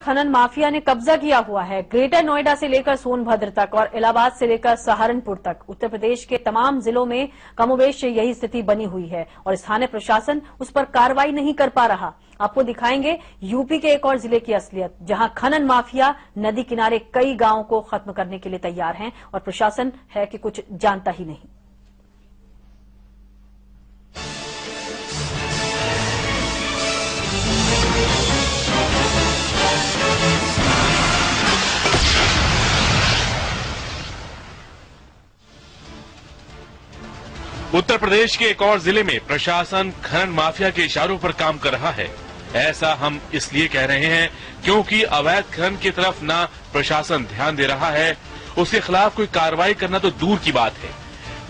खनन माफिया ने कब्जा किया हुआ है। ग्रेटर नोएडा से लेकर सोनभद्र तक और इलाहाबाद से लेकर सहारनपुर तक उत्तर प्रदेश के तमाम जिलों में कमोबेश यही स्थिति बनी हुई है और स्थानीय प्रशासन उस पर कार्रवाई नहीं कर पा रहा। आपको दिखाएंगे यूपी के एक और जिले की असलियत, जहां खनन माफिया नदी किनारे कई गांवों को खत्म करने के लिए तैयार हैं और प्रशासन है कि कुछ जानता ही नहीं। उत्तर प्रदेश के एक और जिले में प्रशासन खनन माफिया के इशारों पर काम कर रहा है। ऐसा हम इसलिए कह रहे हैं क्योंकि अवैध खनन की तरफ न प्रशासन ध्यान दे रहा है, उसके खिलाफ कोई कार्रवाई करना तो दूर की बात है।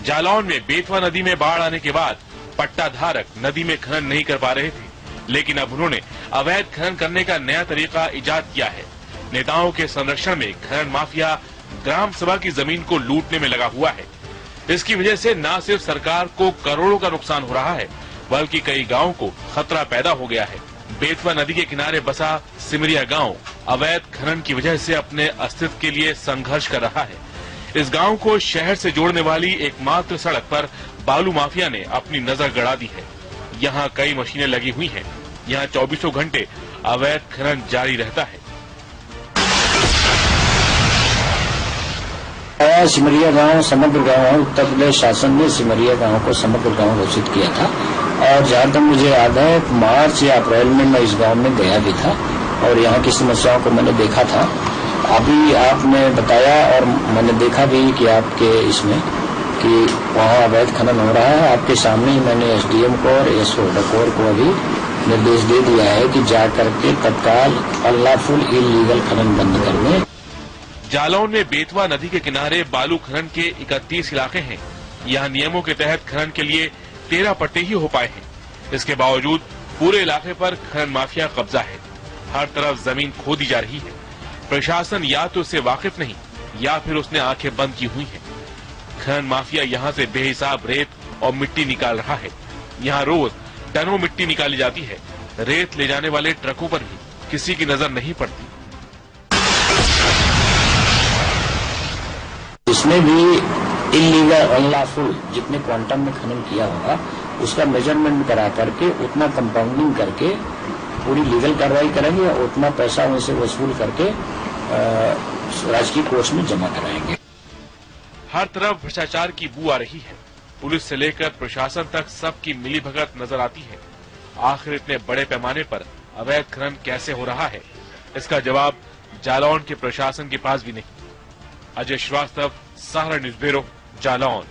जालौन में बेतवा नदी में बाढ़ आने के बाद पट्टाधारक नदी में खनन नहीं कर पा रहे थे, लेकिन अब उन्होंने अवैध खनन करने का नया तरीका इजाद किया है। नेताओं के संरक्षण में खनन माफिया ग्राम सभा की जमीन को लूटने में लगा हुआ है। इसकी वजह से न सिर्फ सरकार को करोड़ों का नुकसान हो रहा है, बल्कि कई गांवों को खतरा पैदा हो गया है। बेतवा नदी के किनारे बसा सिमरिया गांव अवैध खनन की वजह से अपने अस्तित्व के लिए संघर्ष कर रहा है। इस गांव को शहर से जोड़ने वाली एकमात्र सड़क पर बालू माफिया ने अपनी नजर गड़ा दी है। यहाँ कई मशीनें लगी हुई हैं। यहाँ 24 घंटे अवैध खनन जारी रहता है। सिमरिया गांव समग्र गांव है। उत्तर प्रदेश शासन ने सिमरिया गांव को समग्र गांव घोषित किया था और जहां तक मुझे याद है मार्च या अप्रैल में मैं इस गांव में गया भी था और यहाँ की समस्याओं को मैंने देखा था। अभी आपने बताया और मैंने देखा भी कि आपके इसमें कि वहाँ अवैध खनन हो रहा है। आपके सामने ही मैंने एसडीएम को और एसओ डकोर को अभी निर्देश दे दिया है कि जाकर के तत्काल अनलॉफुल इलीगल खनन बंद करने। जालौन में बेतवा नदी के किनारे बालू खनन के 31 इलाके हैं। यहाँ नियमों के तहत खनन के लिए 13 पट्टे ही हो पाए हैं। इसके बावजूद पूरे इलाके पर खनन माफिया कब्जा है। हर तरफ जमीन खोदी जा रही है। प्रशासन या तो इससे वाकिफ नहीं या फिर उसने आंखें बंद की हुई हैं। खनन माफिया यहाँ से बेहिसाब रेत और मिट्टी निकाल रहा है। यहाँ रोज टनों मिट्टी निकाली जाती है। रेत ले जाने वाले ट्रकों पर भी किसी की नजर नहीं पड़ती। इसमें भी इलीगल अनलॉफुल जितने क्वांटम में खनन किया होगा उसका मेजरमेंट करा करके उतना कंपाउंडिंग करके पूरी लीगल कार्रवाई करेंगे और उतना पैसा उनसे वसूल करके राजकीय कोष में जमा कराएंगे। हर तरफ भ्रष्टाचार की बू आ रही है। पुलिस से लेकर प्रशासन तक सबकी मिलीभगत नजर आती है। आखिर इतने बड़े पैमाने पर अवैध खनन कैसे हो रहा है, इसका जवाब जालौन के प्रशासन के पास भी नहीं। अजय श्रीवास्तव, सहारा न्यूज़ ब्यूरो, जालौन।